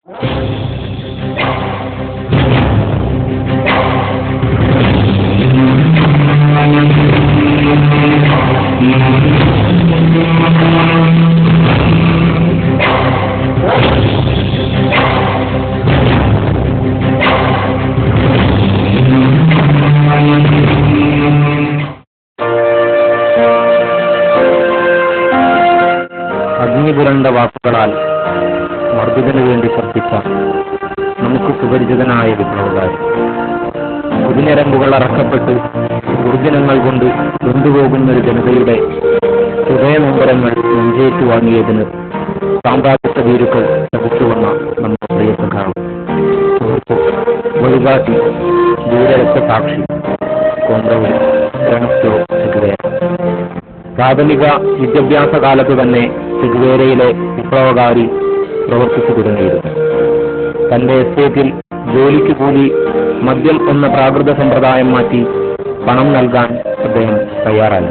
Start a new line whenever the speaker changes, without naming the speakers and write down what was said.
അഗ്നിപുരണ്ട വാക്കുകളാൽ മർദ്ദിതനു വേണ്ടി ശബ്ദിച്ച നമുക്ക് സുപരിചിതനായ വിപ്ലവകാരി, കുതിഞ്ഞരമ്പുകൾ അറക്കപ്പെട്ട് ദുർദിനങ്ങൾ കൊണ്ട് കൊണ്ടുപോകുന്ന ഒരു ജനതയുടെ ഹൃദയനൊമ്പരങ്ങൾ നെഞ്ചേറ്റു വാങ്ങിയതിന് സാമ്രാജ്യത്വ വീരുക്കൾ ശപിച്ചുവന്ന നമ്മുടെ പ്രിയ സഖാവ്, വഴികാട്ടി, ധീരരക്തസാക്ഷി, കൊണ്ടവൻ രണസ്റ്റോ ചെഗുവേര. പ്രാഥമിക വിദ്യാഭ്യാസ കാലത്ത് തന്നെ ചെഗുവേരയിലെ വിപ്ലവകാരി പ്രവർത്തിച്ചു തുടങ്ങിയിരുന്നു. തന്റെ എസ്റ്റേറ്റിൽ ജോലിക്ക് കൂടി മദ്യം എന്ന പ്രാകൃത സമ്പ്രദായം മാറ്റി പണം നൽകാൻ അദ്ദേഹം തയ്യാറായി.